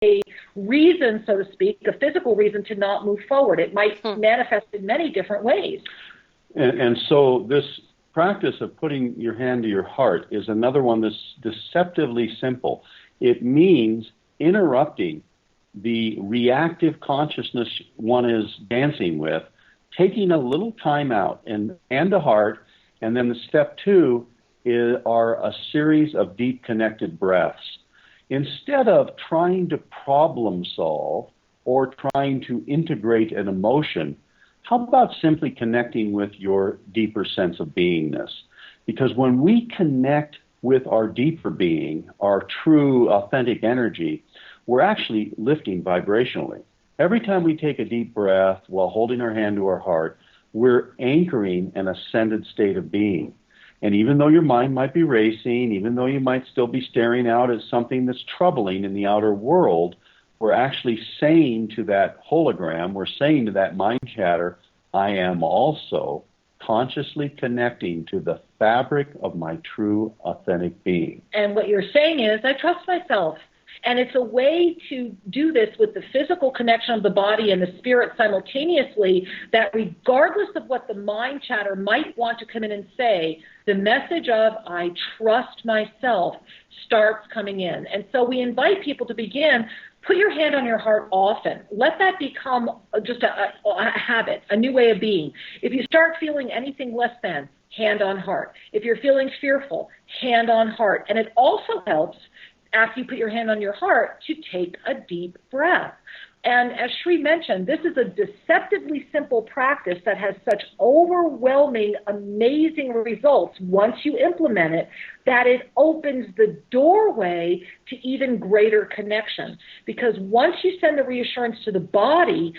a reason, so to speak, a physical reason to not move forward. It might manifest in many different ways. And so this practice of putting your hand to your heart is another one that's deceptively simple. It means interrupting the reactive consciousness one is dancing with, taking a little time out and hand to heart, and then the step two are a series of deep connected breaths. Instead of trying to problem solve or trying to integrate an emotion, how about simply connecting with your deeper sense of beingness? Because when we connect with our deeper being, our true authentic energy, we're actually lifting vibrationally. Every time we take a deep breath while holding our hand to our heart, we're anchoring an ascended state of being. And even though your mind might be racing, even though you might still be staring out at something that's troubling in the outer world, we're actually saying to that hologram, we're saying to that mind chatter, I am also consciously connecting to the fabric of my true authentic being. And what you're saying is, I trust myself. And it's a way to do this with the physical connection of the body and the spirit simultaneously, that regardless of what the mind chatter might want to come in and say, the message of I trust myself starts coming in. And so we invite people to begin, put your hand on your heart often. Let that become just a habit, a new way of being. If you start feeling anything less than, hand on heart. If you're feeling fearful, hand on heart. And it also helps, after you put your hand on your heart, to take a deep breath. And as Sri mentioned, this is a deceptively simple practice that has such overwhelming, amazing results once you implement it, that it opens the doorway to even greater connection. Because once you send the reassurance to the body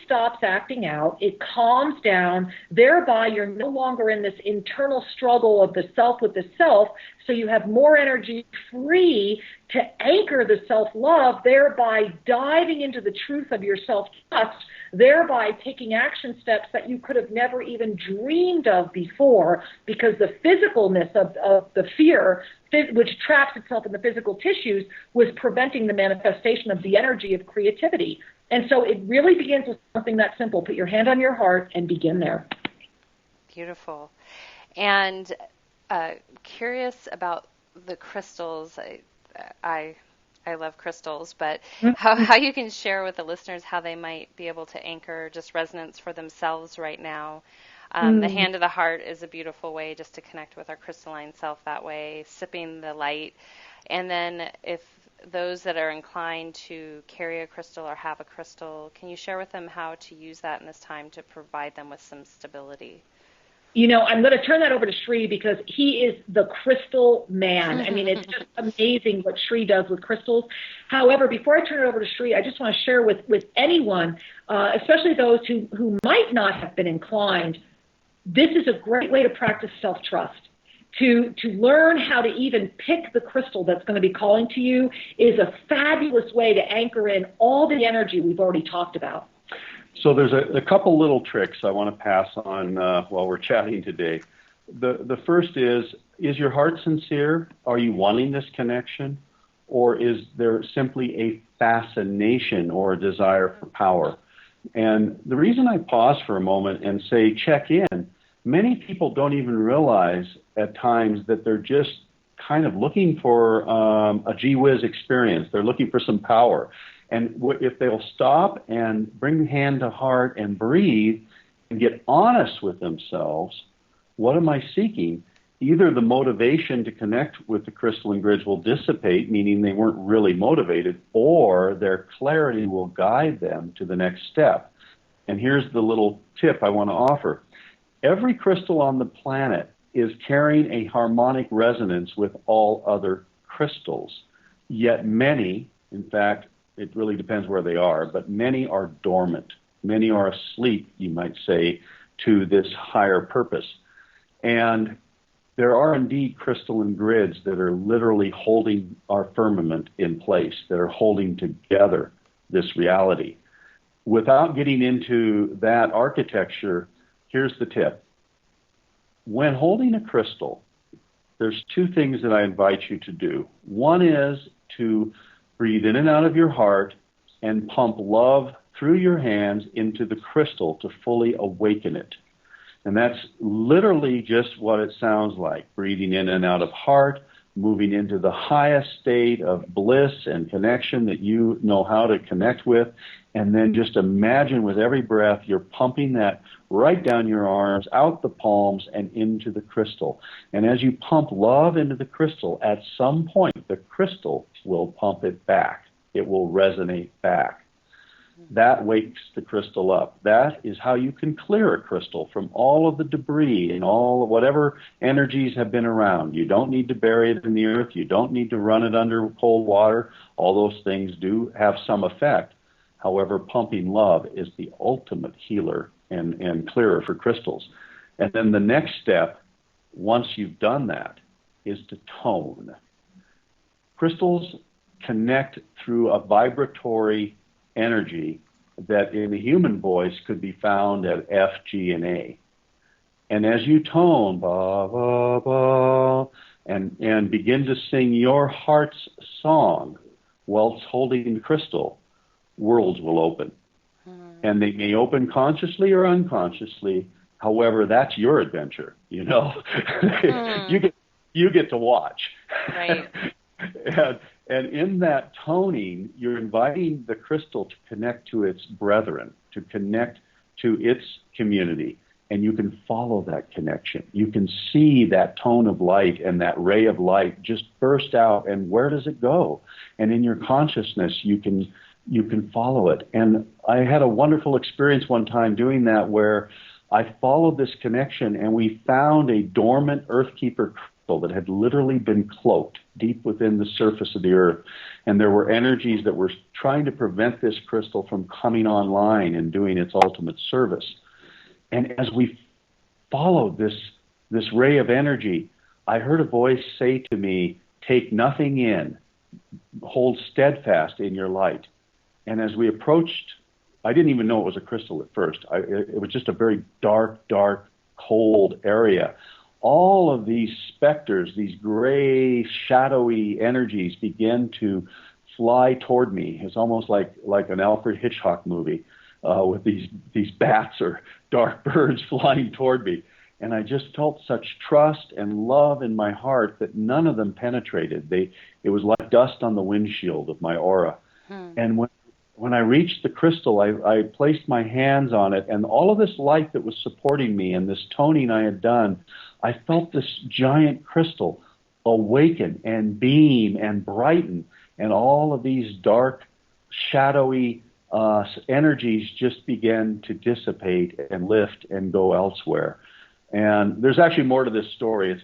stops acting out, it calms down, thereby you're no longer in this internal struggle of the self with the self, so you have more energy free to anchor the self-love, thereby diving into the truth of your self-trust, thereby taking action steps that you could have never even dreamed of before, because the physicalness of the fear, which traps itself in the physical tissues, was preventing the manifestation of the energy of creativity. And so it really begins with something that simple. Put your hand on your heart and begin there. Beautiful. And curious about the crystals. I love crystals, but how you can share with the listeners how they might be able to anchor just resonance for themselves right now. The hand of the heart is a beautiful way just to connect with our crystalline self that way, sipping the light. And then if those that are inclined to carry a crystal or have a crystal, can you share with them how to use that in this time to provide them with some stability? You know, I'm going to turn that over to Sri because he is the crystal man. I mean, it's just amazing what Sri does with crystals. However, before I turn it over to Sri, I just want to share with anyone, especially those who might not have been inclined, this is a great way to practice self-trust. To learn how to even pick the crystal that's going to be calling to you is a fabulous way to anchor in all the energy we've already talked about. So there's a couple little tricks I want to pass on while we're chatting today. The first is your heart sincere? Are you wanting this connection? Or is there simply a fascination or a desire for power? And the reason I pause for a moment and say check in, many people don't even realize at times that they're just kind of looking for a gee whiz experience. They're looking for some power. And if they'll stop and bring hand to heart and breathe and get honest with themselves, what am I seeking? Either the motivation to connect with the crystalline grids will dissipate, meaning they weren't really motivated, or their clarity will guide them to the next step. And here's the little tip I want to offer. Every crystal on the planet is carrying a harmonic resonance with all other crystals, yet many, in fact, it really depends where they are, but many are dormant. Many are asleep, you might say, to this higher purpose. And there are indeed crystalline grids that are literally holding our firmament in place, that are holding together this reality. Without getting into that architecture, here's the tip. When holding a crystal, there's two things that I invite you to do. One is to breathe in and out of your heart, and pump love through your hands into the crystal to fully awaken it. And that's literally just what it sounds like, breathing in and out of heart, moving into the highest state of bliss and connection that you know how to connect with. And then just imagine with every breath, you're pumping that right down your arms, out the palms, and into the crystal. And as you pump love into the crystal, at some point, the crystal will pump it back. It will resonate back. That wakes the crystal up. That is how you can clear a crystal from all of the debris and all of whatever energies have been around. You don't need to bury it in the earth. You don't need to run it under cold water. All those things do have some effect. However, pumping love is the ultimate healer and clearer for crystals. And then the next step, once you've done that, is to tone. Crystals connect through a vibratory energy that in the human voice could be found at F, G, and A. And as you tone, ba, ba, ba, and begin to sing your heart's song whilst holding the crystal, worlds will open. And they may open consciously or unconsciously. However, that's your adventure, you know. You get to watch. Right. And in that toning, you're inviting the crystal to connect to its brethren, to connect to its community. And you can follow that connection. You can see that tone of light and that ray of light just burst out. And where does it go? And in your consciousness, you can follow it. And I had a wonderful experience one time doing that where I followed this connection and we found a dormant earthkeeper crystal that had literally been cloaked deep within the surface of the earth. And there were energies that were trying to prevent this crystal from coming online and doing its ultimate service. And as we followed this ray of energy, I heard a voice say to me, "Take nothing in, hold steadfast in your light." And as we approached, I didn't even know it was a crystal at first. It was just a very dark, cold area. All of these specters, these gray, shadowy energies began to fly toward me. It's almost like an Alfred Hitchcock movie with these bats or dark birds flying toward me. And I just felt such trust and love in my heart that none of them penetrated. It was like dust on the windshield of my aura. And when I reached the crystal, I placed my hands on it, and all of this light that was supporting me and this toning I had done, I felt this giant crystal awaken and beam and brighten, and all of these dark, shadowy energies just began to dissipate and lift and go elsewhere. And there's actually more to this story. It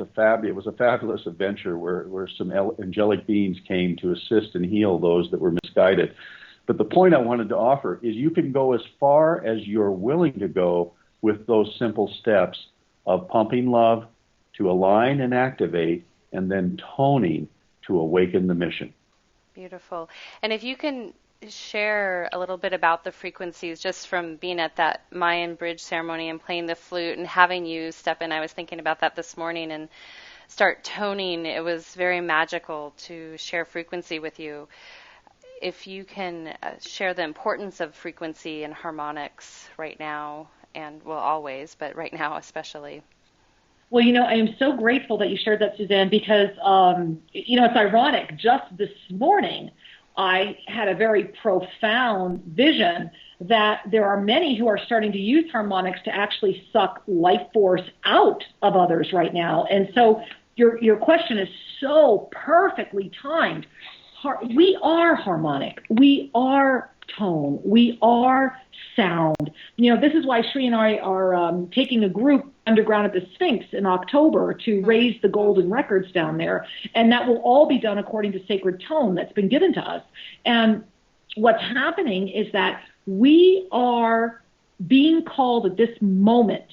was a fabulous adventure where some angelic beings came to assist and heal those that were misguided. But the point I wanted to offer is you can go as far as you're willing to go with those simple steps of pumping love to align and activate, and then toning to awaken the mission. Beautiful. And if you can share a little bit about the frequencies just from being at that Mayan bridge ceremony and playing the flute and having you step in. I was thinking about that this morning and start toning. It was very magical to share frequency with you. If you can share the importance of frequency and harmonics right now, and well, always, but right now especially. Well, I am so grateful that you shared that, Suzanne, because, it's ironic. Just this morning, I had a very profound vision that there are many who are starting to use harmonics to actually suck life force out of others right now. And so your question is so perfectly timed. We are harmonic. We are tone. We are sound. This is why Sri and I are taking a group underground at the Sphinx in October to raise the golden records down there. And that will all be done according to sacred tone that's been given to us. And what's happening is that we are being called at this moment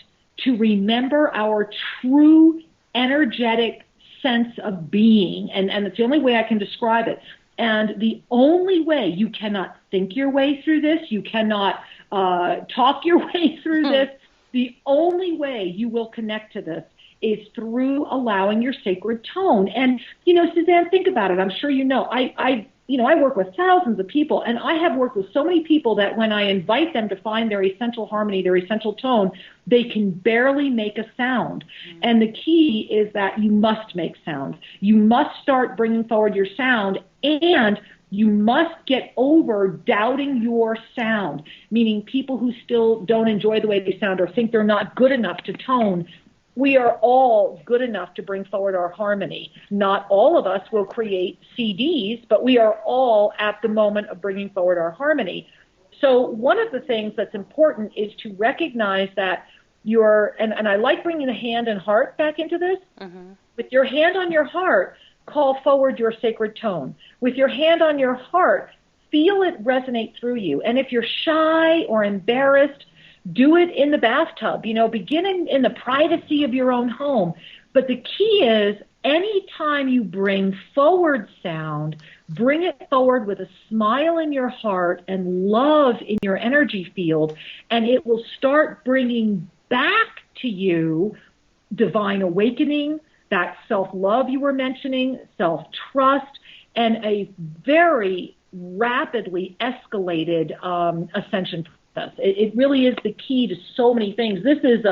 to remember our true energetic sense of being. And it's the only way I can describe it. And the only way, you cannot think your way through this, you cannot talk your way through this, the only way you will connect to this is through allowing your sacred tone. And, Suzanne, think about it. I'm sure you know. I I work with thousands of people, and I have worked with so many people that when I invite them to find their essential harmony, their essential tone, they can barely make a sound. And the key is that you must make sound. You must start bringing forward your sound, and you must get over doubting your sound, meaning people who still don't enjoy the way they sound or think they're not good enough to tone. We are all good enough to bring forward our harmony. Not all of us will create CDs, but we are all at the moment of bringing forward our harmony. So one of the things that's important is to recognize that and I like bringing the hand and heart back into this. Mm-hmm. With your hand on your heart, call forward your sacred tone. With your hand on your heart, feel it resonate through you. And if you're shy or embarrassed, do it in the bathtub, begin in the privacy of your own home. But the key is anytime you bring forward sound, bring it forward with a smile in your heart and love in your energy field, and it will start bringing back to you divine awakening, that self-love you were mentioning, self-trust, and a very rapidly escalated ascension process. It really is the key to so many things. This is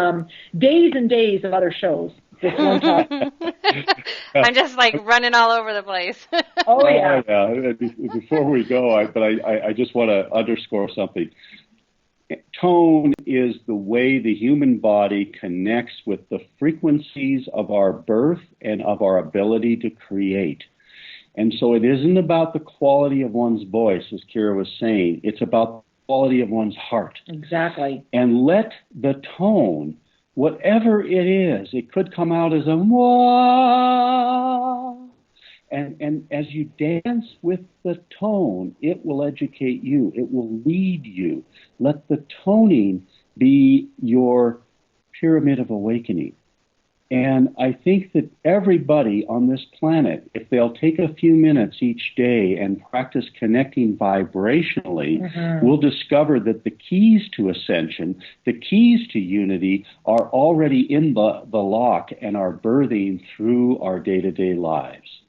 days and days of other shows. This one time. I'm just like running all over the place. Oh, yeah. Before we go, I just want to underscore something. Tone is the way the human body connects with the frequencies of our birth and of our ability to create. And so it isn't about the quality of one's voice, as Kira was saying. It's about the quality of one's heart. Exactly. And let the tone, whatever it is, it could come out as a wah. And as you dance with the tone, it will educate you. It will lead you. Let the toning be your pyramid of awakening. And I think that everybody on this planet, if they'll take a few minutes each day and practice connecting vibrationally, will discover that the keys to ascension, the keys to unity are already in the lock and are birthing through our day-to-day lives.